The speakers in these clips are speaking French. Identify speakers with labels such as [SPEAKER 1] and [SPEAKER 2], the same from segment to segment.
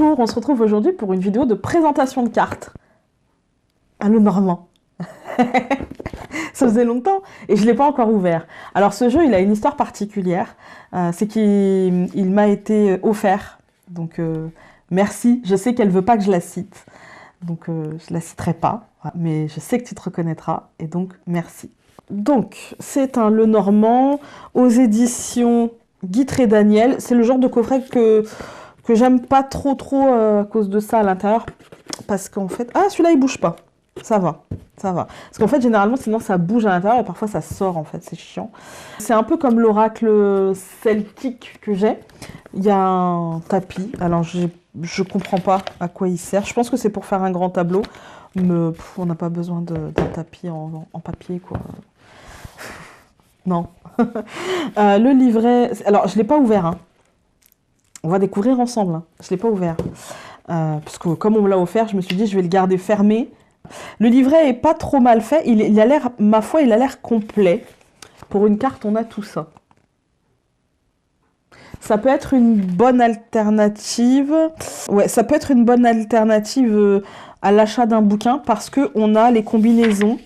[SPEAKER 1] Bonjour, on se retrouve aujourd'hui pour une vidéo de présentation de cartes. À le Normand. Ça faisait longtemps et je ne l'ai pas encore ouvert. Alors ce jeu, il a une histoire particulière. C'est qu'il m'a été offert. Donc merci, je sais qu'elle ne veut pas que je la cite. Donc je ne la citerai pas. Mais je sais que tu te reconnaîtras et donc merci. Donc c'est un Le Normand aux éditions Guitry et Daniel. C'est le genre de coffret que j'aime pas trop à cause de ça à l'intérieur. Parce qu'en fait... Ah, celui-là, il bouge pas. Ça va, ça va. Parce qu'en fait, généralement, sinon, ça bouge à l'intérieur et parfois, ça sort, en fait. C'est chiant. C'est un peu comme l'oracle celtique que j'ai. Il y a un tapis. Alors, je comprends pas à quoi il sert. Je pense que c'est pour faire un grand tableau. Mais on n'a pas besoin d'un tapis en papier, quoi. Non. Le livret... Alors, je l'ai pas ouvert, hein. On va découvrir ensemble. Hein. Je ne l'ai pas ouvert. Parce que comme on me l'a offert, je me suis dit je vais le garder fermé. Le livret est pas trop mal fait. Il a l'air, ma foi, il a l'air complet. Pour une carte, on a tout ça. Ça peut être une bonne alternative. Ouais, ça peut être une bonne alternative à l'achat d'un bouquin parce que on a les combinaisons.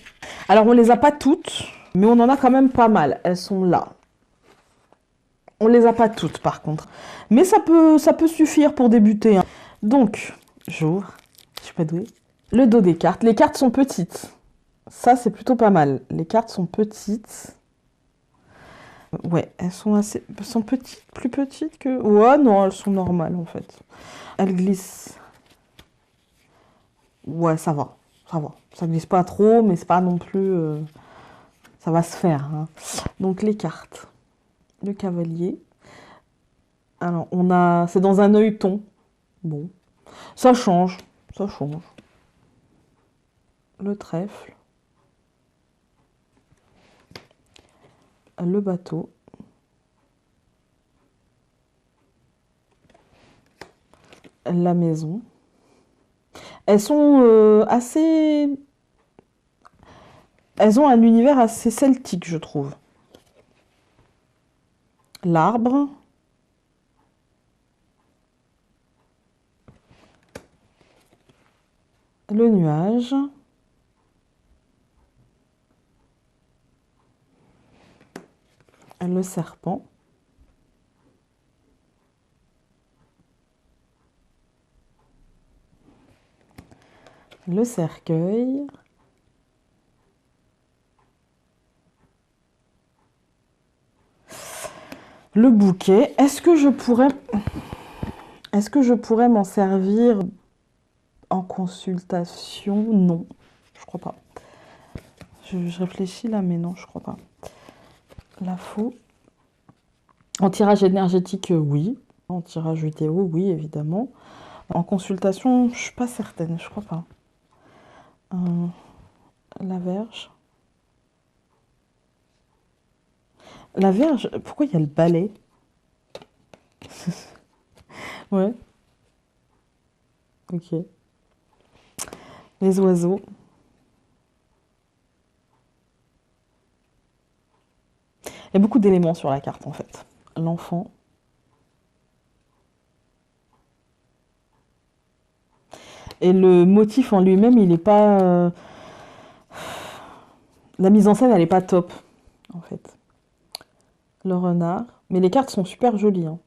[SPEAKER 1] Alors on les a pas toutes, mais on en a quand même pas mal. Elles sont là. On les a pas toutes par contre. Mais ça peut suffire pour débuter. Hein. Donc, j'ouvre. Je suis pas douée. Le dos des cartes. Les cartes sont petites. Ça, c'est plutôt pas mal. Les cartes sont petites. Ouais, elles sont petites, plus petites que... Ouais, non, elles sont normales en fait. Elles glissent. Ouais, ça va. Ça va. Ça glisse pas trop, mais c'est pas non plus... Ça va se faire. Hein. Donc, les cartes. Le cavalier. Alors, on a... C'est dans un œilleton. Bon. Ça change. Ça change. Le trèfle. Le bateau. La maison. Elles sont assez... Elles ont un univers assez celtique, je trouve. L'arbre. Le nuage. Le serpent. Le cercueil. Le bouquet. Est-ce que je pourrais m'en servir en consultation? Non, je crois pas. Je réfléchis là, mais non, je crois pas. La faux. En tirage énergétique, oui. En tirage vidéo, oui, évidemment. En consultation, je suis pas certaine, je crois pas. La Vierge. La Vierge, pourquoi il y a le balai? Ouais. Ok. Les oiseaux. Il y a beaucoup d'éléments sur la carte en fait. L'enfant. Et le motif en lui-même, il n'est pas... La mise en scène, elle n'est pas top, en fait. Le renard. Mais les cartes sont super jolies. Hein.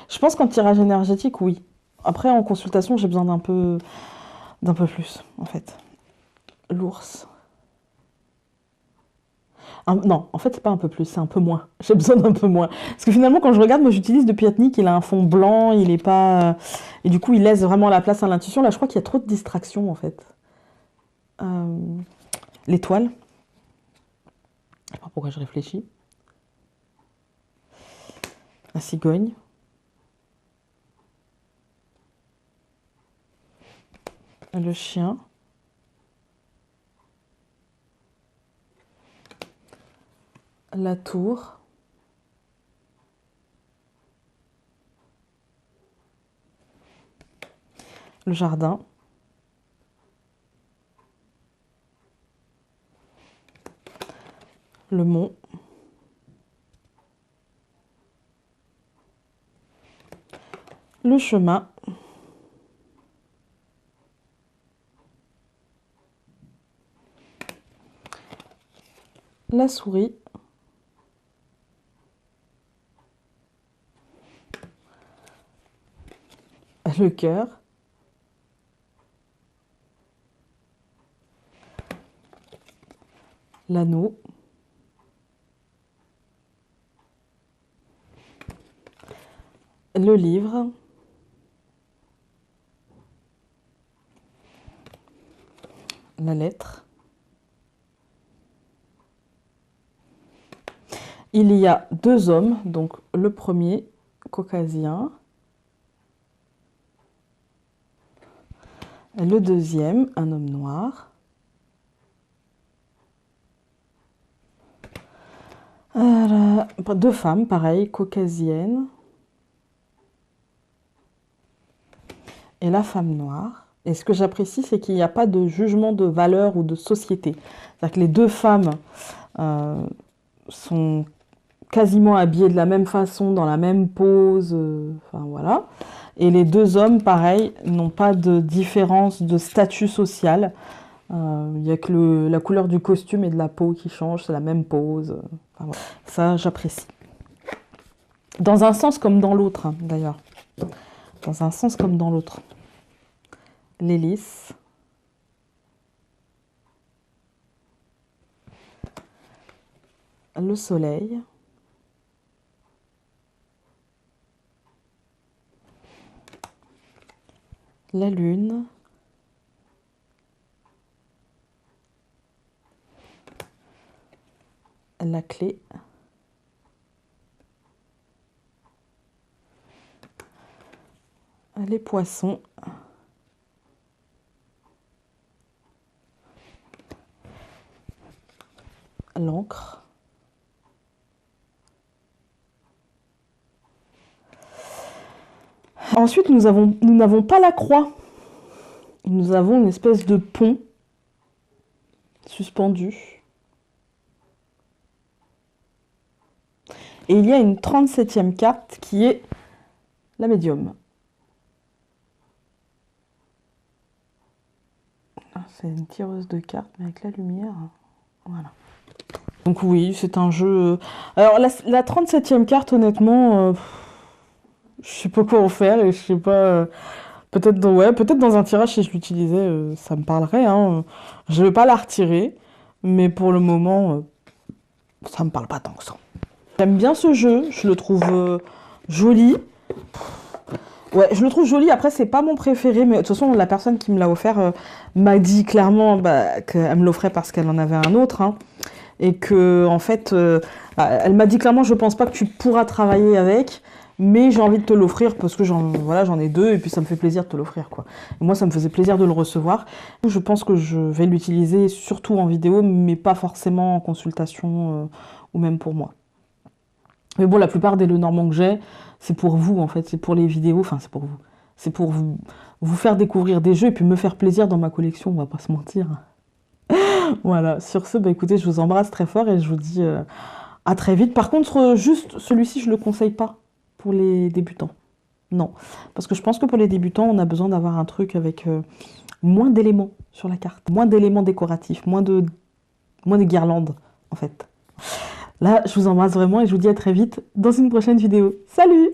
[SPEAKER 1] Je pense qu'en tirage énergétique, oui. Après, en consultation, j'ai besoin d'un peu plus, en fait. L'ours. Non, en fait, c'est pas un peu plus, c'est un peu moins. J'ai besoin d'un peu moins. Parce que finalement, quand je regarde, moi, j'utilise de Piatnik, il a un fond blanc, il est pas... Et du coup, il laisse vraiment la place à l'intuition. Là, je crois qu'il y a trop de distractions, en fait. L'étoile. Je sais pas pourquoi je réfléchis. La cigogne. Le chien. La tour. Le jardin. Le mont. le chemin. La souris. Le cœur. L'anneau. Le livre. La lettre. Il y a deux hommes, donc le premier, caucasien. Le deuxième, un homme noir. Deux femmes, pareil, caucasiennes. Et la femme noire. Et ce que j'apprécie, c'est qu'il n'y a pas de jugement de valeur ou de société. C'est-à-dire que les deux femmes sont quasiment habillées de la même façon, dans la même pose, enfin voilà. Et les deux hommes, pareil, n'ont pas de différence de statut social. Il n'y a que la couleur du costume et de la peau qui change, c'est la même pose. Enfin, voilà. Ça, j'apprécie. Dans un sens comme dans l'autre, hein, d'ailleurs. Dans un sens comme dans l'autre. L'hélice. Le soleil. La lune. La clé. Les poissons. L'encre. Ensuite, nous n'avons pas la croix. Nous avons une espèce de pont suspendu. Et il y a une 37e carte qui est la médium. C'est une tireuse de cartes, mais avec la lumière. Voilà. Donc oui, c'est un jeu... Alors la 37e carte, honnêtement, je sais pas quoi en faire et je sais pas... peut-être dans un tirage, si je l'utilisais, ça me parlerait. Hein. Je vais pas la retirer, mais pour le moment, ça me parle pas tant que ça. J'aime bien ce jeu, je le trouve joli. Ouais, je le trouve joli. Après, c'est pas mon préféré, mais de toute façon, la personne qui me l'a offert m'a dit clairement qu'elle me l'offrait parce qu'elle en avait un autre. Hein, et que, en fait, elle m'a dit clairement, je pense pas que tu pourras travailler avec, mais j'ai envie de te l'offrir parce que j'en ai deux et puis ça me fait plaisir de te l'offrir, quoi. Et moi, ça me faisait plaisir de le recevoir. Je pense que je vais l'utiliser surtout en vidéo, mais pas forcément en consultation ou même pour moi. Mais bon, la plupart des Lenormand que j'ai, c'est pour vous, en fait. C'est pour les vidéos, enfin, c'est pour vous. C'est pour vous faire découvrir des jeux et puis me faire plaisir dans ma collection, on va pas se mentir. Voilà, sur ce, écoutez, je vous embrasse très fort et je vous dis à très vite. Par contre, juste celui-ci, je le conseille pas pour les débutants. Non, parce que je pense que pour les débutants, on a besoin d'avoir un truc avec moins d'éléments sur la carte, moins d'éléments décoratifs, moins de guirlandes, en fait. Là, je vous embrasse vraiment et je vous dis à très vite dans une prochaine vidéo. Salut!